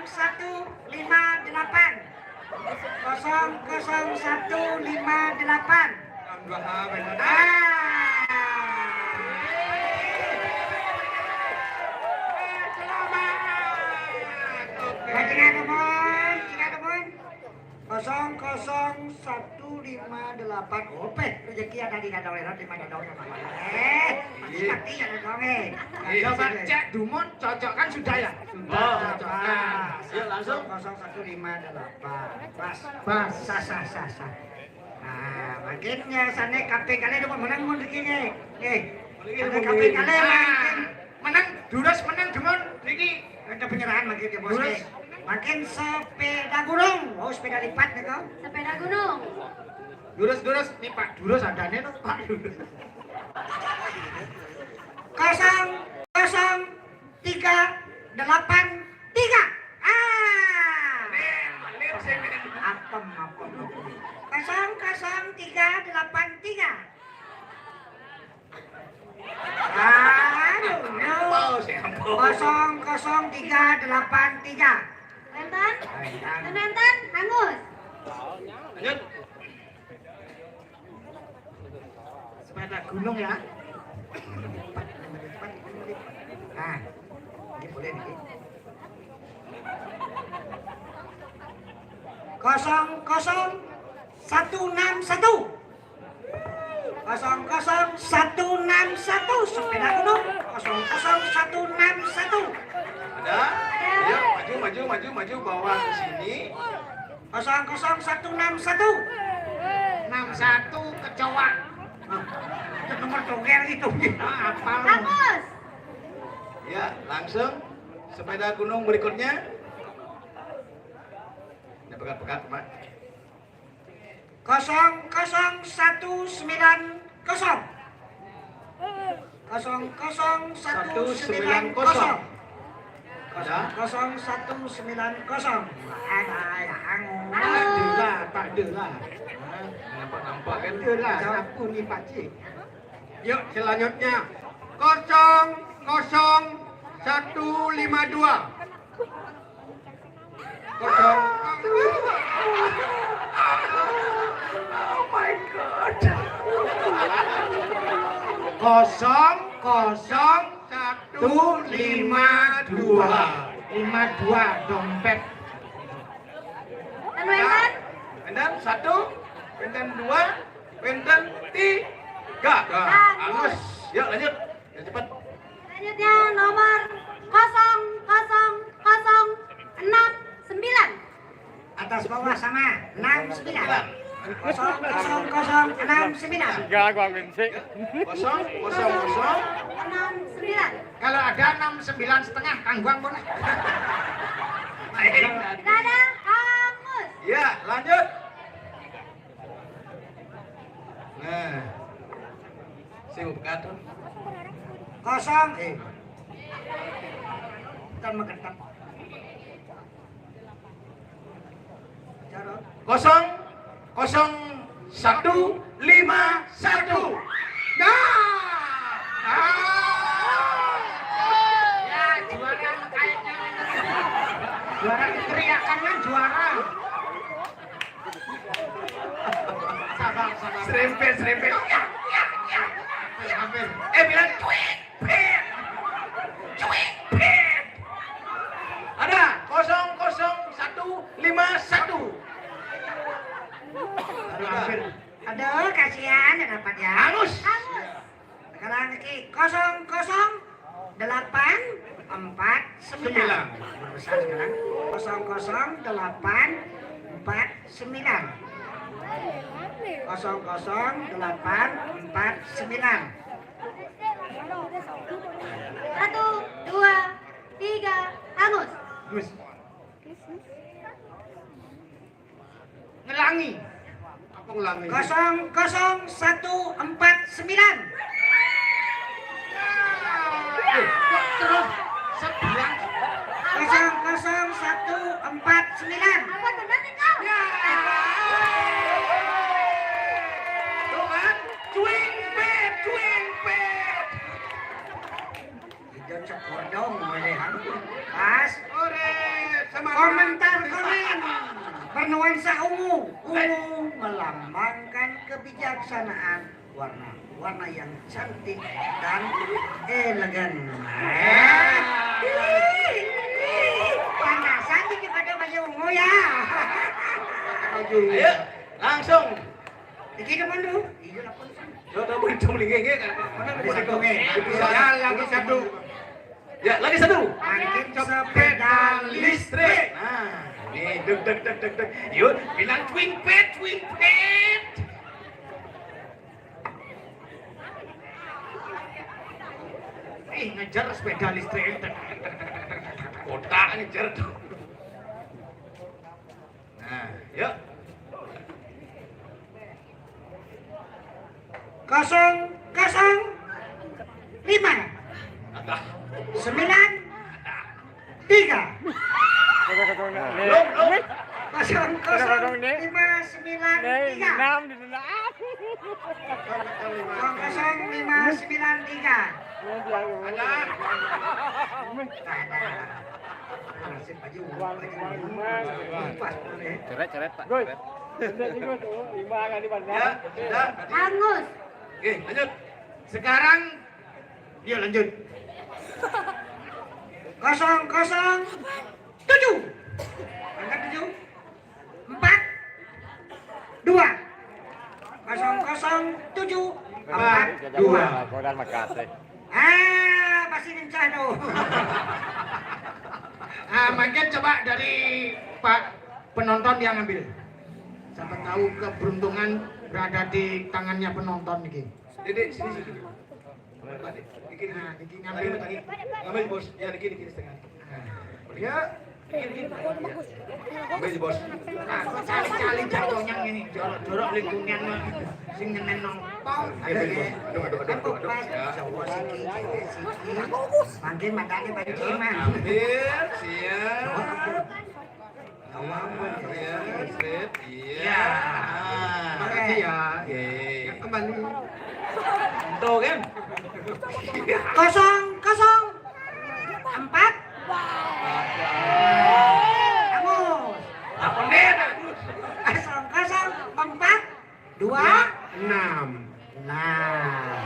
00158. 00158. Cirebon 00158. Opet rezeki ada di dadong lewat di mana dadong sama masih mati ada dong Coba cek Dumon cocok kan sudah ya? Sudah cocok. Yuk langsung 0158. Pas. Sah. Nah, makin ya sana KP kalian dapat menang mun rezeki KP kalian Menang, Duras menang Dumon niki. ada penyerahan makin ya bos. Makin sepeda gunung, sepeda lipat nih kau. Sepeda gunung. Duras nih Pak Duras adanya tuh Pak Duras. 00383. Apem. 00383. Aduh, 00383. Enten, hangus. Lanjut. Sepeda gunung ya. Nah, ini boleh nih. 00161. 00161 sepeda gunung 00161. Ada? Ayo maju bawah ke sini. 00161. 61 kecoa. Itu nomor dongeng itu. Apa? Hangus. Ya, langsung sepeda gunung berikutnya. Ini pekat-pekat, Pak. 00190. 00190. 00190. Ada yang Pak Dela. Nampak kan? Dela, sapu nih Pak Cik. Yuk, selanjutnya 00152. 0. Oh my God. 00152. 52 dompet. Penden 1, penden 2, penden 3. Halus. Yuk lanjut. Ya cepat. Selanjutnya nomor 00069. atas bawah sama 69. 00069. Kosong. 69. Kalau ada 69 setengah tangguang boleh. Tidak ada, hangus. Ya, lanjut. Nah, sibuk kadang. Kosong. Kita mengetap. Jarot. 00151. Ya, juara kayaknya. Juara teriakan kan juara. Sabar. Serempet. Hampir. Bilang cuik, pet. Ada 00151. Aduh, kasihan ya dapat ya. Hangus. Sekarang lagi 00849. Besar sekarang 00849. 00849. 1, 2, 3, hangus. Ngelangi. Apa ngelangi? 00149. Terus 9. 00149. Apa benar nih kau? Tuh kan? Cuing pet. Jangan cekodong melehan. Pas. Ore, Komentar keren bernuansa ungu. Ungu melambangkan kebijaksanaan, warna yang cantik dan elegan. Panasan di pada baju ungu ya. Ayo, langsung. Iki depan dulu. Udah muncul lagi kan? Mana bisa kau Ya, lagi satu. Ya, lagi satu. Angin sepeda listrik. Nah, ini deg. Yuk, bilang twin pet. Ngejar sepeda listrik. Kotak ngejar tuh. Nah, yuk. 005 Agak. 93 Belum. 00593 Coret Pak. Ya, sudah. Angus. Oke, lanjut. Sekarang dia lanjut 007 angka 7 4 2 007 4 2 Kodan Makasih. pasti lincah tuh. Mungkin coba dari Pak penonton yang ambil. Siapa tahu keberuntungan berada di tangannya penonton nih. Dede, sini. Ngambil bos. Ya, dikit setengah. Ya. Ambil bos. Kali jatuhnya ini jorok lingkungan sing ngenen nongpong. Aduh. Makin matanya baju ciman. Ambil, siap. Iya. Makasih ya. Kembali. Tuh kan? 004 kamu Apa nih? 004 2 6. nah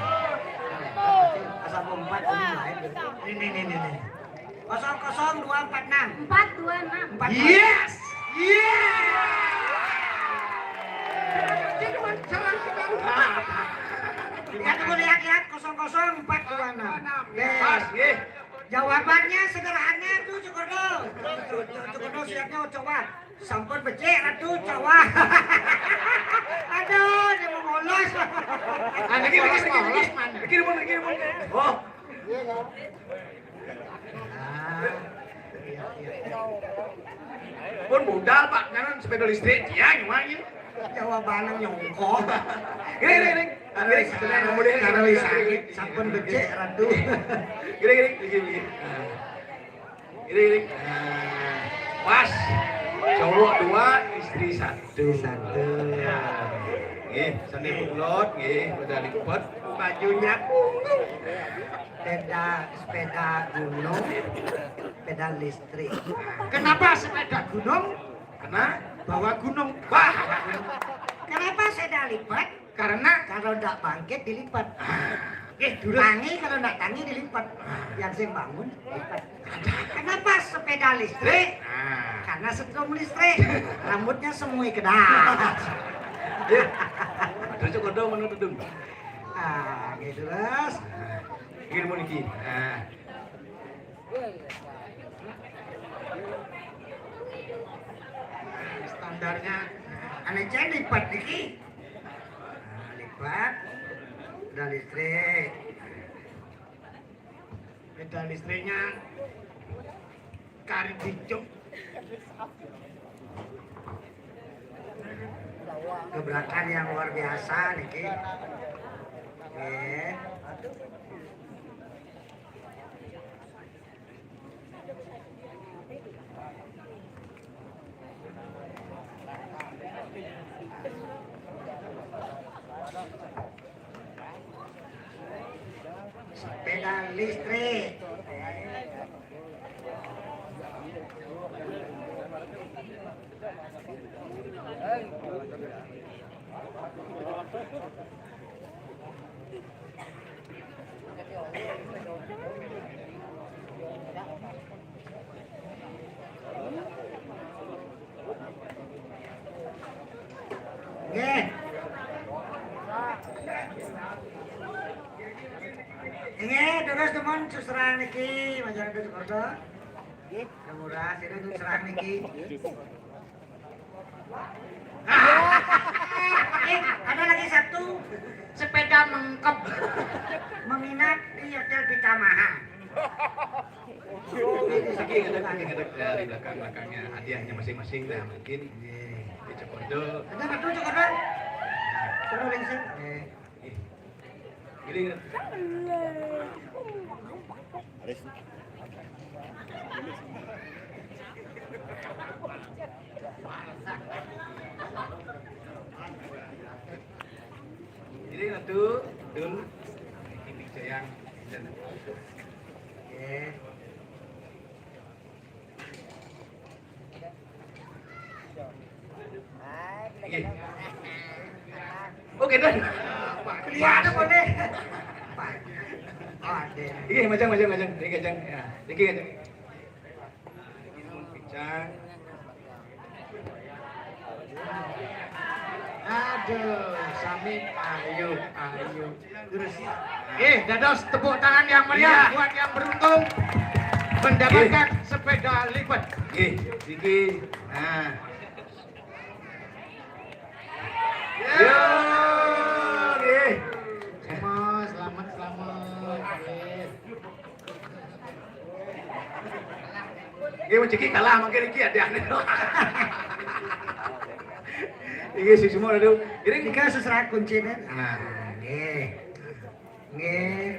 004 ini 00246 426. 4 Yes. lihat 00426 Pas, nggih. jawabannya sederhana tuh Cukurdo siapnya coba sampun becek atuh coba. Aduh dia mau bolos. Lagi mana? Oh. Pun modal Pak, ngaran sepeda listrik. Ya, gimana? Jawabannya nyongkok. Gini. Karena sakit sampun becek ratu. Gini. Pas. Cowok 2, istri 1. Nggih, seni kulot nggih, udah lipat. Bajunya ungu. Sepeda gunung, sepeda listrik. Kenapa sepeda gunung? Karena Bawa gunung. wah, Kenapa sepeda lipat? karena Kalau tidak bangkit dilipat. Tangi kalau tidak tangi dilipat. Yang sing bangun lipat. Kenapa sepeda listrik? Karena setrum listrik. Rambutnya semua kedas. terus kok dong menurut dong. Gitu terus. Gini mau niki. Standarnya aneh cek lipat niki. Lipat. Udah listrik. Sepeda listriknya karet hijau. Gebrakan yang luar biasa niki. Oke. Sepeda listrik. Nggih. Nggih, terus teman susrah niki majalah itu Jakarta. Nggih, murah, sini tuh serah niki. Ada lagi satu Sepeda mengkep. menginap di Hotel Pitamaha. Segi ada di belakangnya hadiahnya masing-masing dah mungkin di Cokodo. Ada satu Jakarta. Terus lengser. Gini ini tuh dun ini jayang dan Nggih. ini. Oke dan. Kelihatan boleh. Pak. Oh, ada. Ini macam ini kacang ya. Ini kacang. Kacang. Aduh, Sami, ayo. Terus, dados tepuk tangan yang meriah buat yang beruntung mendapatkan sepeda lipat. Iki. Nah. Ya. Yo, Selamat. Iki menciki kalah mangke iki ada-ane. Iki sing semua aduh. Ini kan susrah kuncinya. Nah, Nggih. Nggih.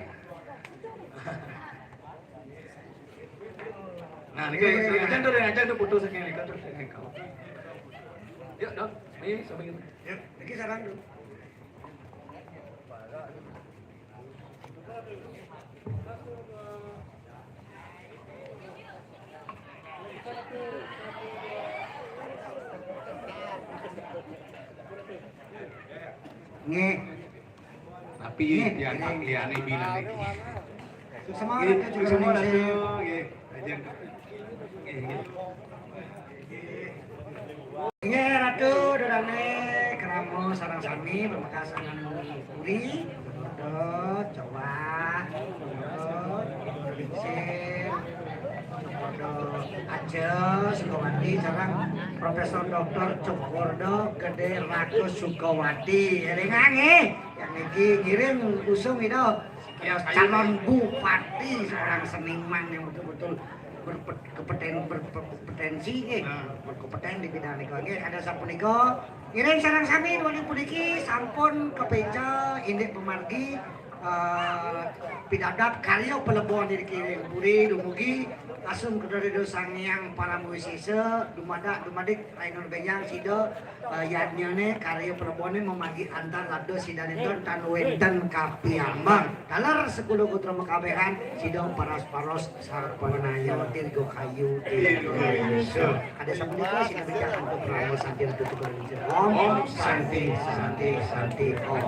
nah ini aja tuh putus saking nikah terus kau. Yuk, Dok. Ini sampai gitu. Yuk, iki sarang dulu. Nggih. Tapi yang liane bilang iki. Semangat Nggih, kita juga semua Indonesia. aduh, nggih. Ajeng. Nggih. Nggih, Ratu, dodane keramo sarang sami bermekasangan puri, dodot, Jawa, dodot, Sir, dodot Aceh, Sukawati, sarang Profesor Dr. Cokordo Gede Ratu Sukawati. Elingan nggih, yang iki ngirim usung itu calon bupati, seorang seniman yang betul-betul berkompetensi berkompeten di bidang niko nggih ada sapunika ngiring sareng sami nuwun puniki sampun kepeja indek pemargi pidadat karya pelebon diri kiring puri dumugi asum kedarido sangyang para musisi dumadik lainun bejang sida yadnyane karya pelebone memagi antar lado sidanenton tan wenten kapiambang dalar 10 putra mekabehan sida paras-paros sarpanaya dirgo kayu ada sapunika sida bijakan untuk ramu santi tutup Om Santi Om